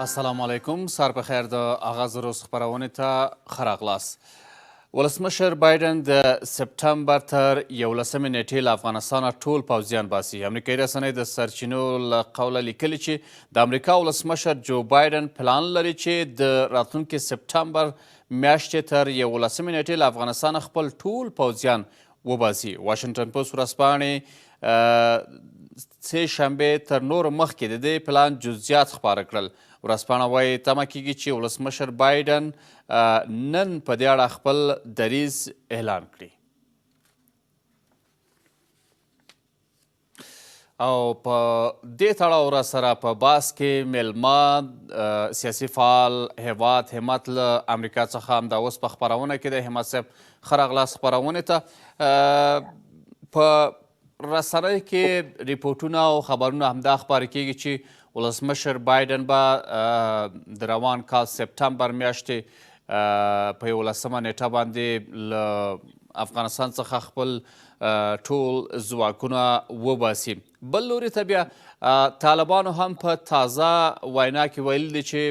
السلام علیکم سار په خیر د آغاز روز خپرونې ته ښه راغلاست. ولسمشر بایدن د سپټمبر تر 11 نیټې له افغانستانه ټول پوځیان باسي. امریکایي رسنۍ د سرچینو له قوله لیکلي چې د امریکا ولسمشر جو بایدن پلان لري چې د راتلونکي سپټمبر میاشتې تر 11 نیټې له افغانستانه خپل ټول پوځیان وباسي. واشنګټن پوسټ ورځپاڼې سه شنبې تر نورو مخکې د دې پلان جزئیات خپاره کړل. ورځپاڼه وایي تمه کیږي چې ولسمشر بایدن نن په دې اړه خپل دریځ اعلان کړي. او په دې تړاو راسره په باس کې میلمه سیاسي فعال هیواد همت له امریکا څخه همدا اوس په خپرونه کې د همت صاحب ښه راغلاست خپرونې ته. په رسنیو کې ریپورټونه او خبرونه همدا خپاره کیږي چې ولسمشر بایدن به د روان کال سپټمبر میاشتې په 11 نیټه باندې له افغانستان څخه خپل ټول ځواکونه وباسي. بل لوري ته بیا طالبانو هم په تازه وینا کې ویلي دي چې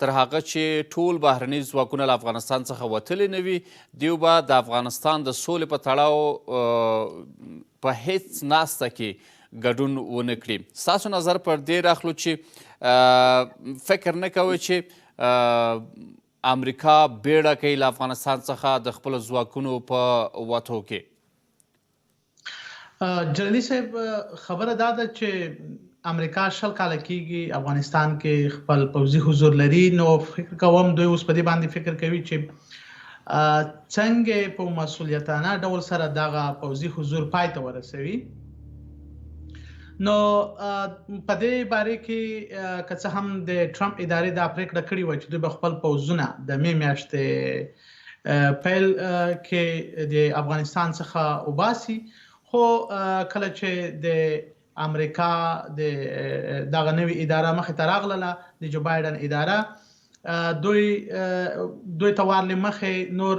تر هغه چې ټول بهرني ځواکونه له افغانستان څخه وتلي نه وي دوی به د افغانستان د سولې په تړاو په هیڅ ناسته کې ګډون ونه کړي. ستاسو نظر پر دې راخلو چې فکر نه کوئ چې امریکا بیړه کوي له افغانستان څخه د خپلو ځواکونو په وتو کې؟ جلالي صاحب خبره دا ده چې امریکا 20 کاله کېږي افغانستان کې خپل پوځي حضور لري. نو فکر کوم دوی اوس په دې باندې فکر کوي چې څنګه په مسؤلیتانه ډول سره دغه پوځي حضور پای ته ورسوي. نو په دې باره کې که څه هم د ټرمپ ادارې دا پرېکړه کړې وه چې دوی به خپل پوځونه د مې میاشتې پیل کې د افغانستان څخه وباسي، خو کله چې د امریکا د دغه نوې اداره مخې ته راغله د جو بایدن اداره، دوی ته ورلې مخې نور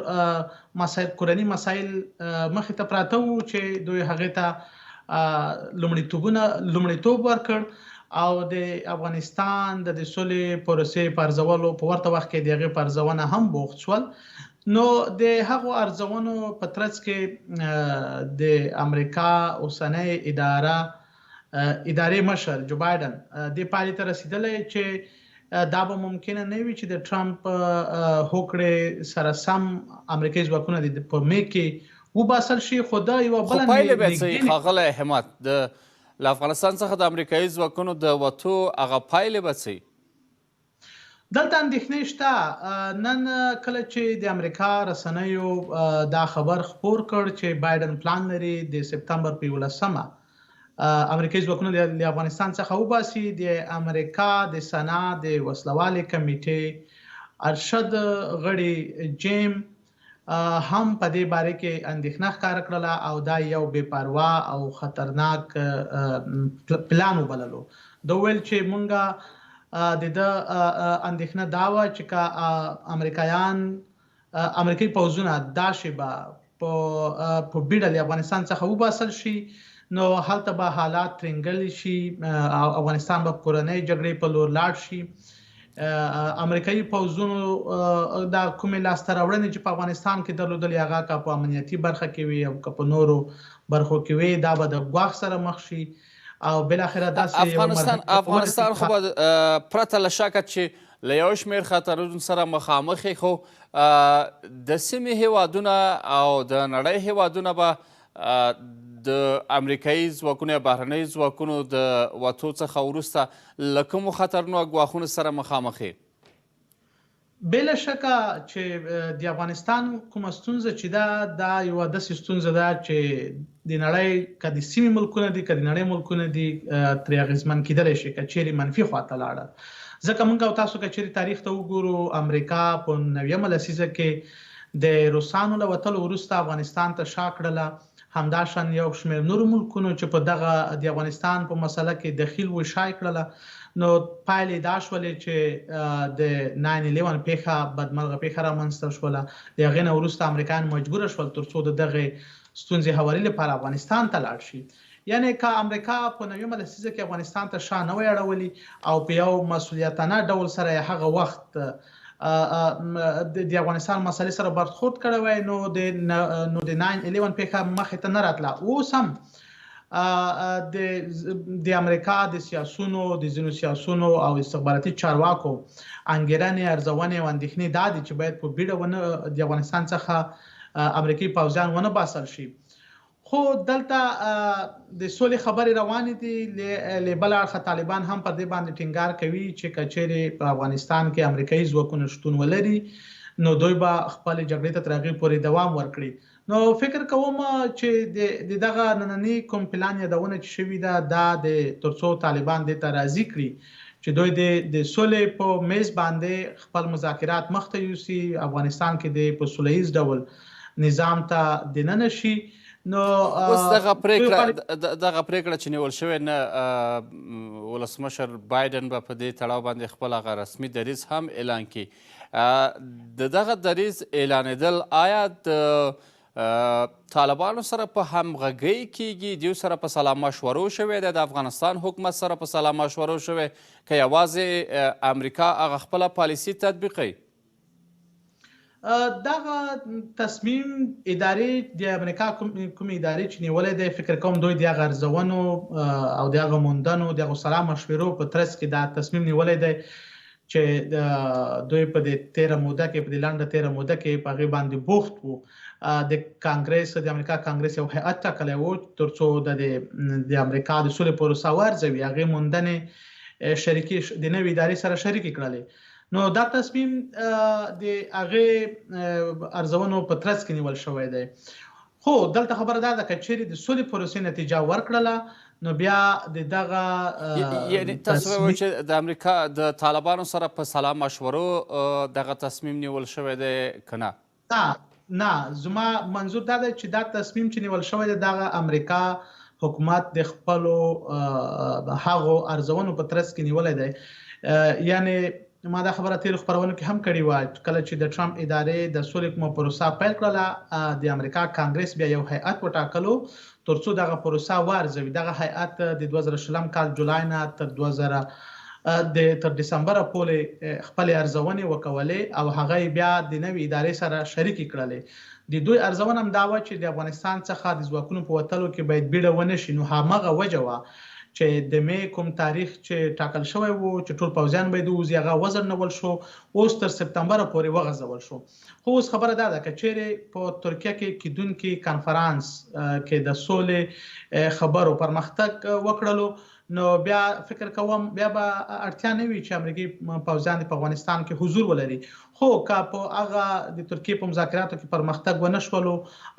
مسایل کورني مسایل مخې ته پراته وو چې دوی هغې ته لومړیتوب ورکړ او د افغانستان د سولې پروسې په ارزولو په ورته وخت کې د هغې په ارزونه هم بوخت شول. نو د هغو ارزونو په ترڅ کې د امریکا اوسنۍ ادارې مشر جو بایدن دې پایلې ته رسېدلی چې دا به ممکنه نه وي چې د ټرمپ هوکړې سره سم امریکایي ځواکونه په مې کې وباسل شي. خو دا یوه بله پایلې به څه ښاغلی همت له افغانستان څخه د امریکایي ځواکونو د وتو هغه پایلې به څه؟ دلته اندېښنې شته. نن کله چې د امریکا رسنیو دا خبر خپور کړ چې بایدن پلان لري د سپټمبر په 11 امریکایي ځواکونه له افغانستان څخه وباسي، د امریکا د سنا د وسلوالې کمیټې ارشد غړي جیم هم په دې باره کې اندېښنه ښکاره کړله او دا یو بې پروا او خطرناک پلان وبللو. دا ویل چې مونږ د ده اندېښنه دا وه چې که امریکایي پوځونه دا شیبه په بیړه له افغانستان څخه وباسل شي نو هلته به حالات ترنګلی شي او افغانستان به کورنۍ جګړې په لور لاړ شي. امریکایي پوځونو دا کومې لاسته راوړنې چې په افغانستان کې درلودلې هغه که په امنیتي برخه کې وي او که په نورو برخو کې وي دا به د ګواښ سره مخ شي او بالاخره داسې افغانستان خو به پرته له شکه چې له یو شمېر خطرونو سره مخامخ یې، خو د سیمې هیوادونه او د نړۍ هیوادونه به د امریکایي ځواکونو یا بهرنیو ځواکونو د وتو څخه وروسته له کومو خطرونو او ګواښونو سره مخامخ یې؟ بله شکه چې د افغانستان کومه ستونزه چې دا یوه داسې ستونزه ده چې د نړۍ که د سیمې ملکونه دي که د نړۍ ملکونه دي ترې اغېزمن کېدلی شي که چیرې منفي خواته لاړه. ځکه موږ او تاسو که چیرې تاریخ ته وګورو امریکا په 90مه لسیزه کې د روسانو له وتلو وروسته افغانستان ته شا کړله. همداشان یو شمېر نورو ملکونو چې په دغه د افغانستان په مسله کې دخیل و شای کړله نو پایلې دا شولې چې د 9/11 پیښه بدمرغه پیښه رامنځته شوله. د هغې نه وروسته امریکایان مجبوره شول تر څو د دغې ستونزې هواري لپاره افغانستان ته لاړ شي. یعنی که امریکا په نویمه لسیزه کې افغانستان ته شا نه وای اړولي او په یو مسولیتانه ډول سره هغه وخت د افغانستان مسلې سره برخورد کړی وای نو د 9/11 پیښه مخې ته نه راتله. اوس هم د امریکا د سیاسونو د ځینو سیاسونو او استخباراتي چارواکو انګیرنې ارزونې او اندېښنې دا دي چې باید په بیړه د افغانستان څخه امریکایي پوځیان ونه باسل شي. خو دلته د سولې خبرې روانې دي. له بل اړخه طالبان هم پر دې باندې ټینګار کوي چې که چیرې په افغانستان کې امریکایي ځواکونه شتون ولري نو دوی به خپل جګړې ته تر هغې پورې دوام ورکړي. نو فکر کوم چې د دغه نننی کوم پلان یادونه چې شوې ده دا د ترڅو طالبان دې ته راضي کړي چې دوی د سولې په میز باندې خپل مذاکرات مخته یوسي، افغانستان کې د په سوله ییز ډول نظام ته دننه شي. نو اوس دغه پریکړه چې نیول شوې نه ولسمشر بایدن به په دې تړاو باندې خپل هغه رسمي دریځ هم اعلان کړي. د دغه دریځ اعلانېدل آیا د طالبانو سره په همغږۍ کیږي، دوی سره په سلا مشورو شوی دی، د افغانستان حکومت سره په سلا مشورو شوی که یوازې امریکا هغه خپله پالیسي تطبیقوي؟ دغه تصمیم ادارې د امریکا کوم ادارې چې نیولې دی فکر کوم دوی د هغه ارزونو او د هغه موندنو د هغو سلا مشورو په ترڅ کې دا تصمیم نیولی دی چې دوی په دې تیره موده کې په دې لنډه تیره موده کې په هغې باندې بوخت وو. د کانګرس د امریکا کانګرس یو هیئت ټاکلی وو ترڅو د امریکا د سولې پروسه وارزوي، هغې موندنې شریکې د نوې ادارې سره شریکې کړلې. نو دا تصمیم د هغې ارزونو په ترڅ کې نیول شوی دی. خو دلته خبره دا ده که چیرې د سولې پروسې نتیجه ورکړله نو بیا د دغه یعنی تاسو وایئ چې د امریکا د طالبانو سره په سلا مشورو دغه تصمیم نیول شوی دی که نه؟ نه، زما منظور دا دی چې دا تصمیم چې نیول شوی دی دغه امریکا حکومت د خپلو هغو ارزونو په ترڅ کې نیولی دی. یعنی ما دا خبره تیرو خپرونو کې هم کړې وه کله چې د ټرمپ ادارې د سولې کومه پروسه پیل کړله د امریکا کانګرس بیا یو هیئت وټاکلو ترڅو دغه پروسه وارزوي. دغه هیئت د 2020 کال جولای نه تر دسمبره پورې خپلې ارزونې وکولې او هغه بیا د نوې ادارې سره شریکې کړلې. د دوی ارزونه هم دا وه چې د افغانستان څخه د ځواکونو په وتلو کې باید بیړه ونه شي. نو همغه وجه وه چې د مې کوم تاریخ چې ټاکل شوی وو چې ټول پوځیان باید ووځي هغه وځنډول شو، اوس تر سپتمبره پورې وغځول شو. خو اوس خبره دا ده که چیرې په ترکیه کې کیدونکي کنفرانس کې د سولې خبرو پرمختګ وکړلو نو بیا فکر کوم بیا به اړتیا نه وي چې امریکایي پوځیان په افغانستان کې حضور ولري. خو که په هغه د ترکیې په مذاکراتو کې پرمختګ ونه شولو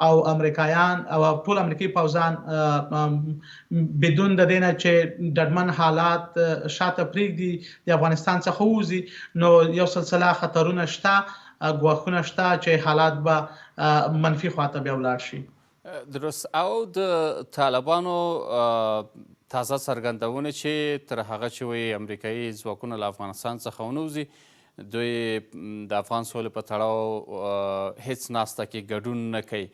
او امریکایان او ټول امریکایي پوځیان بدون د دې نه چې ډډمن حالات شاته پرېږدي د افغانستان څخه ووځي نو یو سلسله خطرونه شته، ګواښونه شته چې حالات به منفي خواته بیا ولاړ شي. درست. او د طالبانو تازه څرګندونه چې تر هغه چې وایي امریکایي ځواکونه له افغانستان څخه ونوځي دوی د افغان سولې په تړاو هیڅ ناسته کې ګډون نه کوي.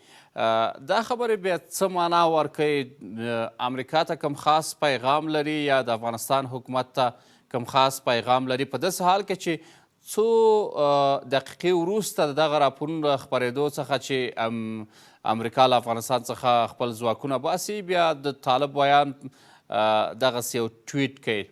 دا خبرې بیا څه معنا ورکوي؟ امریکا ته کوم خاص پیغام لري یا د افغانستان حکومت ته کوم خاص پیغام لري په داسې حال کې چې څو دقیقې وروسته د دغه راپورونو خپرېدو څخه چې امریکا له افغانستان څخه خپل ځواکونه باسي بیا د طالب ویان دغسې یو ټویټ کوي؟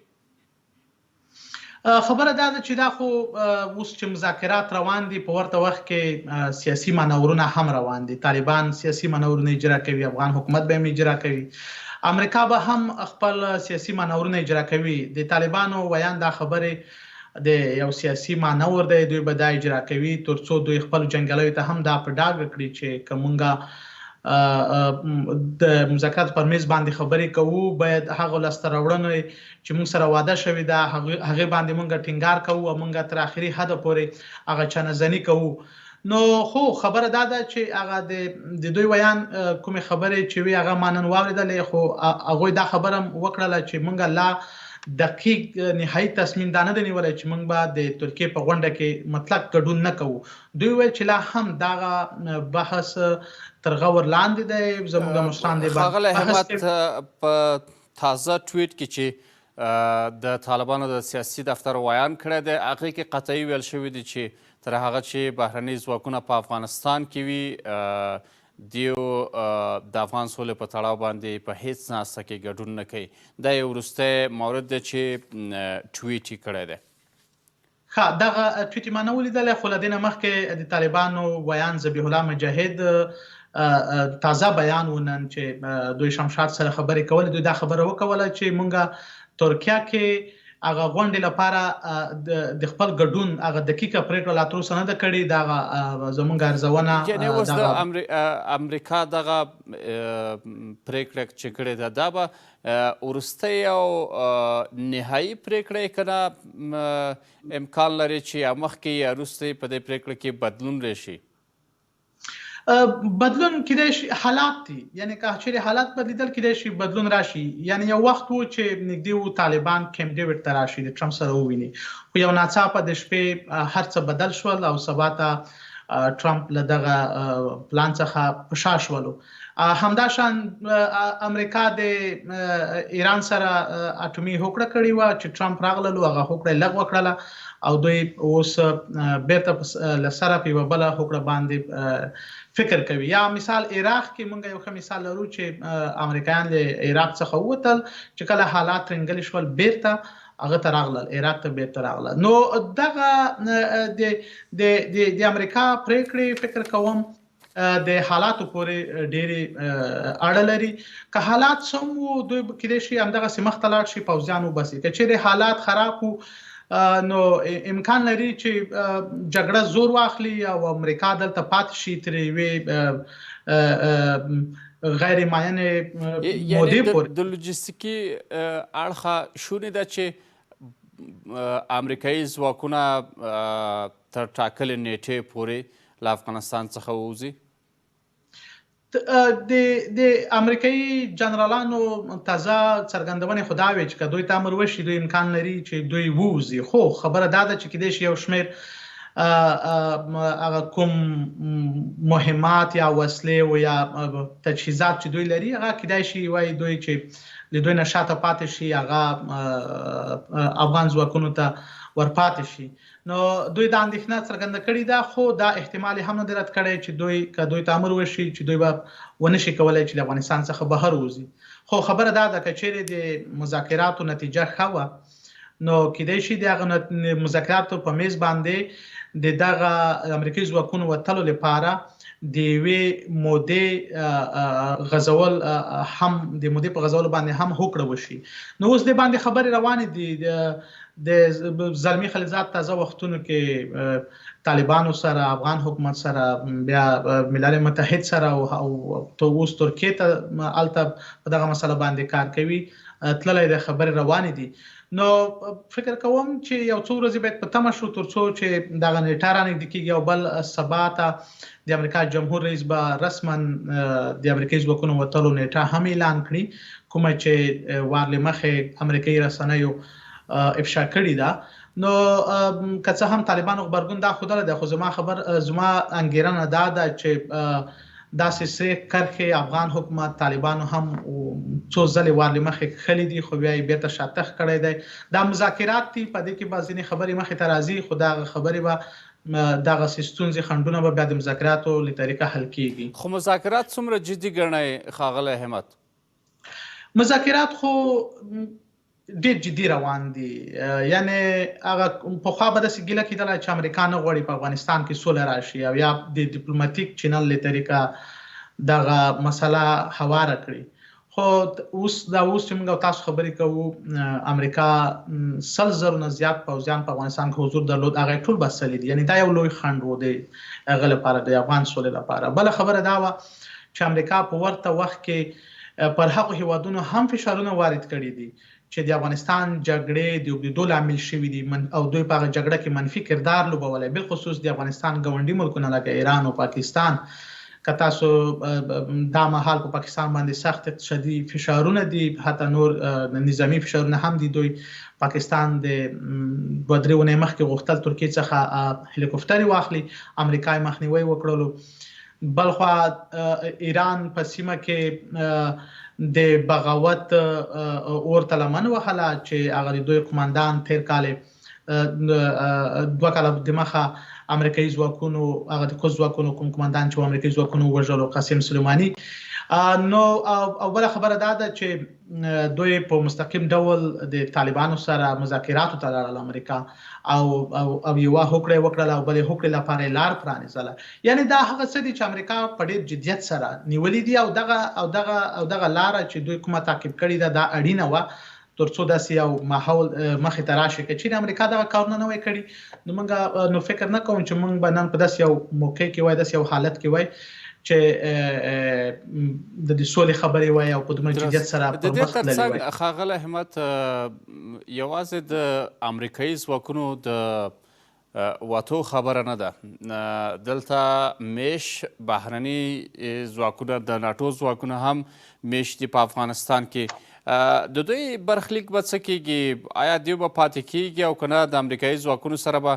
خبره دا ده چې دا خو اوس چې مذاکرات روان دي په ورته وخت کې سیاسي مانورونه هم روان دي. طالبان سیاسي مانورونه اجرا کوي، افغان حکومت به هم اجرا کوي، امریکا به هم خپل سیاسي مانورونه اجرا کوي. د طالبانو ویان دا خبرې د یو سیاسي مانور دی، دوی به دا اجرا کوي ترڅو دوی خپل جنګیالیو ته هم دا په ډاګه کړي چې که مونږه د مذاکرات پر میز باندې خبرې کوو باید هغه لاسته راوړنې چې موږ سره وعده شوې ده هغې باندې موږ ټینګار کوو او موږ تر اخري حده پورې هغه چانهزني کوو. نو خو خبره دا ده چې هغه د دوی ویان کومې خبرې چې وي هغه ما نن واورېدلې، خو هغوی دا خبره وکړله چې موږ لا دقیق نهایي تصمیم دا نه دی نیولی چې موږ به د ترکیې په غونډه کې مطلق ګډون نه کوو. دوی ویل چې لا هم دغه بحث تر غور لاندې دی. زموږ مشران دی ښاغلی همت په تازه ټویټ کې چې د طالبانو د سیاسي دفتر ویان کړی دی، هغې کې قطعي ویل شوي دي چې تر هغه چې بهرني ځواکونه په افغانستان کې وي دیو د افغان سولې په تړاو باندې په هیڅ ناسته کې ګډون نه کوي. دا یو وروستی مورد دی چې ټویټ یې کړی دی. ښه، دغه ټویټ یې ما نه ولیدلی، خو له دې نه مخکې د طالبانو ویان ذبیح الله مجاهد تازه بیان و نن چې دوی شمشاد سره خبرې کولې. دوی دا خبره وکوله چې موږ ترکیه کې هغه غونډې لپاره د خپل ګډون هغه دقیقه پرېکړه لا تر اوسه نه ده کړې. دغه زموږ ارزونه یعنې اوس د امریکا دغه پرېکړه چې کړې ده دا به وروستی او نهایي پرېکړه یې که نه امکان لري چې یا مخکې یا وروستی په دې پرېکړه کې بدلون راشي؟ بدلون کېدای شي، حالات دي، یعنی که چیرې حالات بدلیدل کېدای شي بدلون راشي. یعنی یو وخت و چې نږدې و طالبان کیمپ ډیوډ ته راشي، د ټرمپ سره وویني، خو یو ناڅاپه د شپې هر څه بدل شول او سبا ته ټرمپ له دغه پلان څخه په شا شولو. همداشان امریکا د ایران سره اټومي هوکړه کړې وه چې ټرمپ راغللو، هغه هوکړه یې لغوه کړله او دوی اوس بیرته له سره په یوه بله هوکړه باندې فکر کوي. یا مثال عراق کې موږ یو ښه مثال لرو چې امریکایان له عراق څخه ووتل، چې کله حالات ترنګلي شول بیرته هغه ته راغلل، عراق ته بیرته راغلل. نو دغه د امریکا پرېکړې فکر کوم د حالاتو پورې ډېرې اړه لري. که حالات سم وو دوی کېدای شي همدغسې مخته لاړ شي، پوځیان وباسي. که چیرې حالات خراب وو نو امکان لري چې جګړه زور واخلي او امریکا دلته پاتې شي تر یوې غیر معینې مودې پورې. د لوجستیکي اړخه شونې ده چې امریکایي ځواکونه تر ټاکلې نیټې پورې له افغانستان څخه ووځي؟ د امریکایي جنرالانو تازه څرګندونې خو دا وې چې که دوی ته امر وشي دوی امکان لري چې دوی ووځي. خو خبره دا ده چې کېدای شي یو شمېر هغه کوم مهمات یا وسلې و یا تجهیزات چې دوی لري هغه کېدای شي وایي دوی چې له دوی نه شاته پاتې شي، هغه افغان ځواکونو ته ورپاتې شي. نو دوی دا اندېښنه څرګنده کړې ده، خو دا احتمال هم نه دی رد کړی چې که دوی ته امر وشي چې دوی به ونه شي کولی چې له افغانستان څخه بهر ووځي. خو خبره دا ده که چیرې د مذاکراتو نتیجه ښه وه نو کېدای شي د هغه مذاکراتو په میز باندې د دغه امریکایي ځواکونو وتلو لپاره د یوې مودې غځول هم د مودې په غځولو باندې هم هوکړه وشي. نو اوس دې باندې خبرې روانې دي. د زلمی خلیلزاد تازه وختونو کې طالبانو سره، افغان حکومت سره، بیا ملل متحد سره او اوس ترکیې ته هلته په دغه مسله باندې کار کوي، تللی د خبرې روانې دي. نو فکر کوم چې یو څو ورځې باید په تمه شو تر څو چې دغه نیټه رانږدې کېږي او بل سبا ته د امریکا جمهور رئیس به رسما د امریکایي ځواکونو وتلو نیټه هم اعلان کړي، کومه چې وار له مخې امریکایي رسنیو افشا کړې ده. نو که څه هم طالبانو غبرګون دا ښودلی دی، خو زما انګېرنه دا ده چې داسې سرې کرښې افغان حکومت طالبانو هم څو ځلې وار له مخې کښلي دي، خو بیا یې بېرته شاتګ کړی دی. دا مذاکرات دي، په دې کې به ځینې خبرې مخې ته راځي، خو دغه خبرې به دغسې ستونزې خنډونه به بیا د مذاکراتو له طریقه حل کېږي. خو مذاکرات څومره جدي ګڼئ ښاغلی همت؟ مذاکرات خو ډېر جدي روان دي. یعنی هغه پخوا به داسې ګیله کېدله چې امریکا نه غواړي په افغانستان کې سوله راشي او یا د ډیپلوماتیک چینل له طریقه دغه مسله هواره کړي. خو اوس چې موږ تاسو خبرې کوو امریکا 100,000 نه زیات پوځیان په افغانستان کې حضور درلود، هغه ټول بسلي دي. یعنی دا یو لوی خنډ و د هغه لپاره، د افغان سولې لپاره. بله خبره دا وه چې امریکا په ورته وخت کې پر هغو هیوادونو هم فشارونه وارد کړي دي چې د افغانستان جګړې د اوږدېدو لامل شوي دي او دوی په هغه جګړه کې منفي کردار لوبولی، بالخصوص د افغانستان ګاونډي ملکونه لکه ایران او پاکستان. که تاسو دا مهال په پاکستان باندې سخت اقتصادي فشارونه دي، حتی نور نظامی فشارونه هم دي. دوی پاکستان د 2-3 اونۍ مخکې غوښتل ترکیې څخه هلیکوپټرې واخلي، امریکا یې مخنیوی وکړلو. بلخوا ایران په سیمه کې د بغاوت اور ته لمن وهله چې هغه د دوی قماندان تیر کال 2 کاله دمخه امریکایي ځواکونو، هغه د کوز ځواکونو کوم قماندان چې امریکایي ځواکونو وژلو، قاسم سلیماني. نو او بل خبره دا ده چې دوی په مستقیم ډول د طالبانو سره مذاکراتو ته لاړل امریکا، او یو هوکړه وکړه او بلې هوکړې لپاره لار پرانیزله. یعنی دا هغه څه دي چې امریکا په ډېر جدیت سره نیولې دي، او دغه لار چې دوی کومه تعقیب کړې ده دا اړینه وه ترڅو داسې یو ماحول مخې ته راشي. که چیرې امریکا دغه کارونه نه وای کړي نو موږ فکر نه کوم چې موږ به نن په داسې یو موقع کې وای، داسې یو حالت کې وای چې د دې سولې خبرې وای او په دومره جدیت سره د دې ترڅنګ ښاغلی همت یوازې د امریکایي ځواکونو د وتو خبره نه ده، دلته میش بهرني ځواکونه د ناټو ځواکونه هم میشت دي په افغانستان کې. د دوی برخلیک به څه کیږي؟ آیا دوی به پاتې کیږي او که نه د امریکایي ځواکونو سره به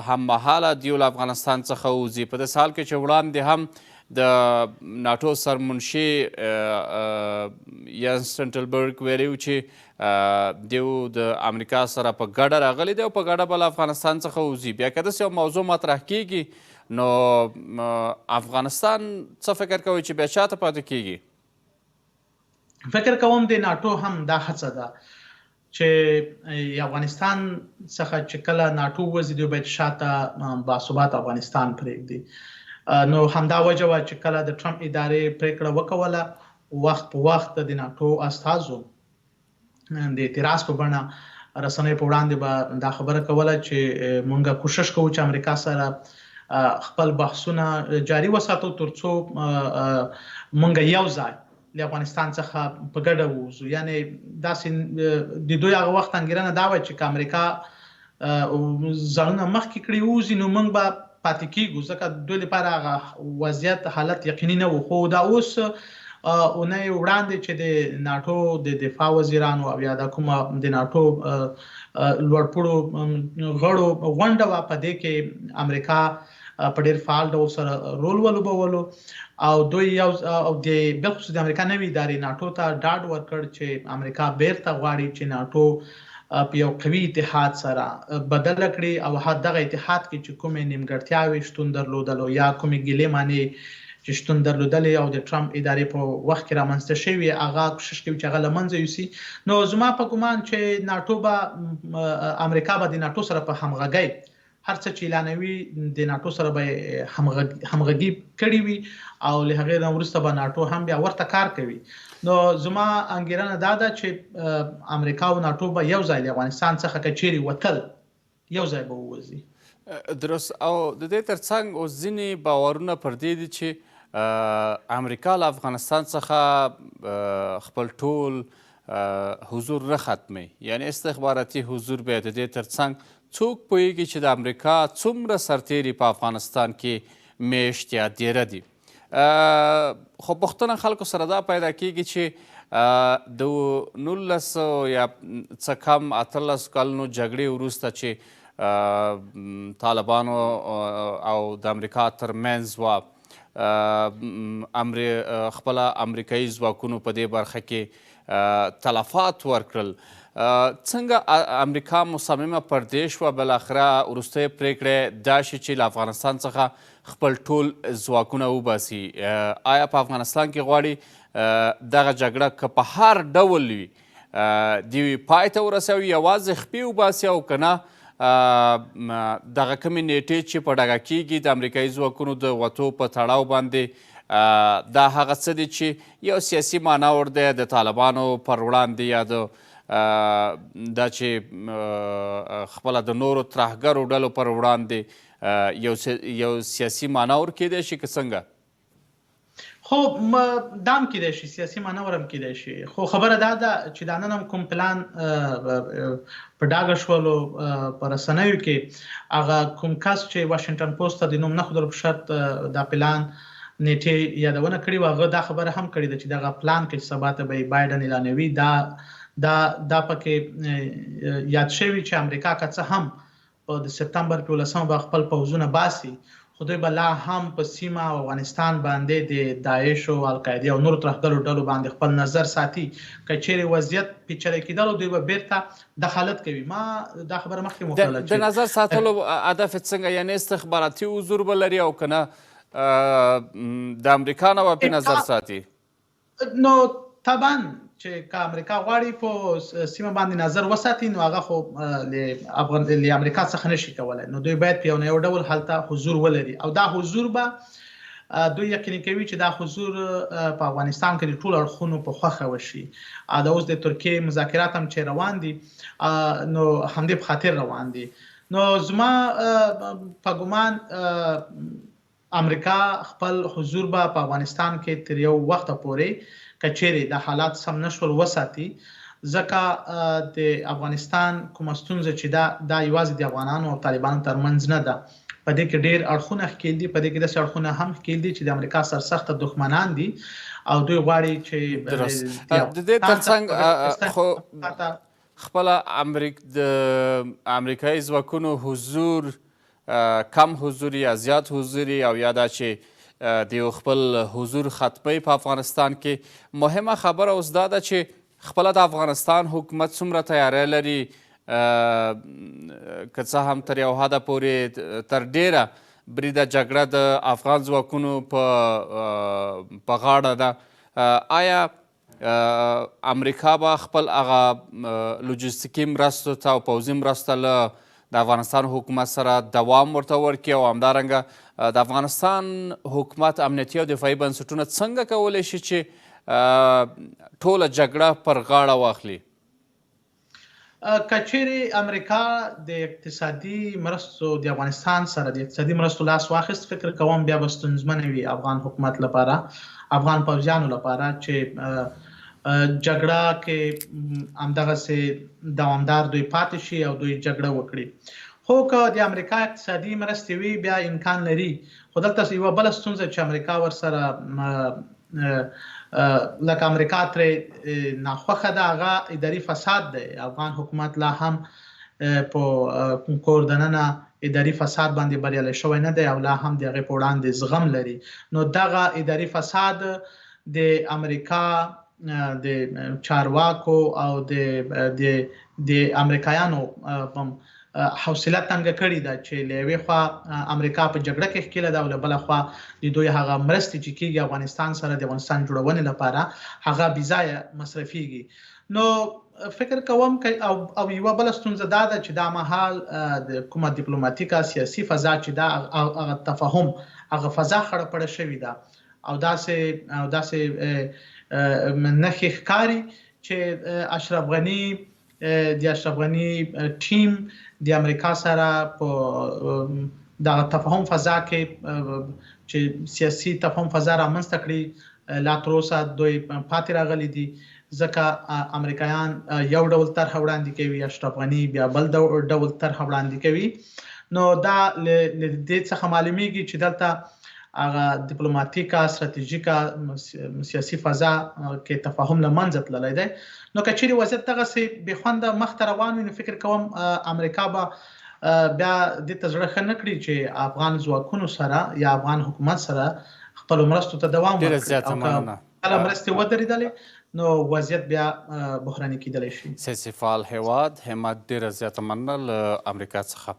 هممهاله دوی له افغانستان څخه وځي؟ په داسې حال کې چې وړاندې هم د ناټو سرمنشي ینس سټولټنبرګ ویلي و چې دوی د امریکا سره په ګډه راغلي دی او په ګډه به له افغانستان څخه وځي. بیا که داسې یو موضوع مطرح کیږي نو افغانستان څه فکر کوي چې بیا چاته پاتې کیږي؟ فکر کوم د ناټو هم دا هڅه ده چې افغانستان څخه چې کله ناټو وځي دوی باید شاته باثبات افغانستان پرېږدي. نو همدا وجه وه چې کله د ټرمپ ادارې پرېکړه وکوله وخت په وخت د ناټو استازو د اعتراض په بڼه رسنیو په وړاندې به دا خبره کوله چې مونږ کوشش کوو چې امریکا سره خپل بحثونه جاري وساتو ترڅو مونږ یو ځای له افغانستان څخه په ګډه ووځو. یعنی داسې د دوی هغه وخت انګېرنه دا وه چې که امریکا ځانونه مخکې کړي ووځي نو موږ به پاتې کیږو، ځکه دوی لپاره هغه وضعیت حالت یقیني نه و. خو دا اوس اونۍ وړاندې چې د ناټو د دفاع وزیرانو او یا د کومه د ناټو لوړپوړو غړو غونډه وه، په دې کې امریکا په ډېر فعال ډول سره رول ولوبولو او دوی یو او د بالخصوص د امریکا نوې ادارې ناټو ته ډاډ ورکړ چې امریکا بیرته غواړي چې ناټو په یو قوي اتحاد سره بدل کړي او دغه اتحاد کې چې کومې نیمګړتیاوې شتون درلودلو یا کومې ګیلې مانې چې شتون درلودلې او د ټرمپ ادارې په وخت کې رامنځته شوي هغه کوشش کوي چې هغه له منځه یوسي. نو زما په ګمان چې ناټو به امریکا به د ناټو سره په همغږۍ هر څه چې اعلانوي د ناټو سره به همغږي کړي وي او له هغې نه وروسته به ناټو هم بیا ورته کار کوي. نو زما انګېرنه دا ده چې امریکا او ناټو به یو ځای له افغانستان څخه که چیرې وتل یو ځای به ووځي. درست. او د دې ترڅنګ اوس ځینې باورونه پر دې دي چې امریکا له افغانستان څخه خپل ټول حضور نه ختمي، یعنی استخباراتي حضور به د دې ترڅنګ څوک پوهیږي چې د امریکا څومره سرتیري په افغانستان کې میشت یا دیره دي. خو پوښتنه خلکو سره دا پیدا کیږي چې د 19 یا څه کم 18 کلونو جګړې وروسته چې طالبانو او د امریکا ترمنځ وه، خپله امریکایي ځواکونو په دې برخه کې تلفات ورکړل. څنګه امریکا مصممه پر دې شوه بالاخره وروستۍ پرېکړه دا شي چې له افغانستان څخه خپل ټول ځواکونه وباسي؟ آیا په افغانستان کې غواړي دغه جګړه که په هر ډول وي دوی پای ته ورسوي، یوازې خپې وباسي، او که نه دغه کومې نیټې چې په ډاګه کیږي د امریکایي ځواکونو د وتو په تړاو باندې دا هغه څه دي چې یو سیاسي مانور دی د طالبانو پر وړاندې یا دا چې خپله د نورو ترهګرو ډلو پر وړاندې یو سیاسي مانور کیدای شي که څنګه؟ خو دام کیدای شي، سیاسي مانور هم کیدای شي، خو خبره دا ده چې دا نن هم کوم پلان په ډاګه شولو په رسنیو کې هغه کوم کس چې واشنګټن پوسټ ته د نوم نه ښودلو په شرط دا پلان نیټې یادونه کړې وه، هغه دا خبره هم کړې ده چې دغه پلان کې سبا ته به بایډن اعلانوي. دا پکې یاد شوي چې امریکا که څه هم په د سپتمبر په 11 به خپل پوځونه باسي، خو دوی به لا هم په سیمه او افغانستان باندې د داعش او القاعده او نورو ترهګرو ډلو باندې خپل نظر ساتي. که چیرې وضعیت پیچلی کېدلو دوی به بیرته دخالت کوي. ما دا خبره مخکې وکړله د نظر ساتلو هدف څنګه، یعنې استخباراتي حضور به لري او که نه د امریکا نه به پرې نظر ساتي؟ نو طبعا چې که امریکا غواړي په سیمه باندې نظر وساتي، نو هغه خو له امریکا څخه نشي کولی. نو دوی باید په یو ډول هلته حضور ولري، او دا حضور به دوی یقیني کوي چې دا حضور په افغانستان کې د ټولو اړخونو په خوښه وشي. دا اوس د ترکیې مذاکرات هم چې روان دي، نو همدې په خاطر روان دي. نو زما په ګمان امریکا خپل حضور به په افغانستان کې تر یو وخته پورې که چیرې د حالات سم نشول وساتي، ځکه د افغانستان کومه ستونزه چې دا یوازې د افغانانو او طالبانو ترمنځ نه ده. په دې کې ډېر اړخونه ښکېل دي، په دې کې داسې اړخونه هم ښکېل دي چې د امریکا سرسخته دښمنان دي او دوی غواړي چې د دې ترڅنګ خو خپله د امریکایي ځواکونو حضور کم حضور یا زیات حضور او یا دا چې د یو خپل حضور ختمی په افغانستان کې، مهمه خبره اوس دا ده چې خپله د افغانستان حکومت څومره تیاری لري، که څه هم تر یو حده پورې تر ډیره بریده جګړه د افغان ځواکونو په غاړه ده. آیا امریکا به خپل هغه لوجستیکي مرستو ته او پوځي مرسته له د افغانستان حکومت سره دوام ورته ورکړي، او همدارنګه د افغانستان حکومت امنیتي او دفاعي بنسټونه څنګه کولی شي چې ټوله جګړه پر غاړه واخلي؟ که چیرې امریکا د اقتصادي مرستو د افغانستان سره د اقتصادي مرستو لاس واخیست، فکر کوم بیا به ستونزمنه وي افغان حکومت لپاره، افغان پوځیانو لپاره، چې جګړه کې همدغسې دوامدار دوی پاتې شي او دوی جګړه وکړي. خو که د امریکا اقتصادي مرستې وي بیا امکان لري. خو دلته یوه بله ستونزه چې امریکا ورسره لکه امریکا ترې ناخوښه ده، هغه اداري فساد دی. افغان حکومت لا هم په کور دننه اداري فساد باندې بریالی شوی نه دی او لا هم د هغې په وړاندې زغم لري. نو دغه اداري فساد د امریکا د چارواکو او د امریکایانو حوصله تنګه کړې ده چې له یوې خوا امریکا په جګړه کې ښکېله ده او له بله خوا د دوی هغه مرستې چې کېږي افغانستان سره د افغانستان جوړونې لپاره هغه بېځایه مصرفېږي. نو فکر کوم او یوه بله ستونزه دا ده چې دا مهال د کومه ډیپلوماتیکه سیاسي فضا چې دا هغه تفاهم هغه فضا خړه پړه شوې ده او داسې نښې ښکاري چې اشرف غني ټیم د امریکا سره په دغه تفاهم فضا کې چې سیاسي تفاهم فضا رامنځته کړي، لا تر اوسه دوی پاتې راغلي دي، ځکه امریکایان یو ډول طرحه وړاندې کوي، اشرف غني بیا بل ډول طرحه وړاندې کوي. نو دا له دې څخه معلومیږي چې دلته هغه ډیپلوماتیکه ستراتیژیکه سیاسي فضا کې تفاهم له منځه تللی دی. نو که چیرې وضعیت دغسې بې خونده مخته روان وي، نو فکر کوم امریکا به بیا دې ته زړه ښه نه کړي چې افغان ځواکونو سره یا افغان حکومت سره خپلو مرستو ته دوام ورکړي. او که کله مرستې ودرېدلې نو وضعیت بیا بحراني کېدلی شي. سیاسي فعال هیواد همت ډېره زیاته مننه له امریکا څخه.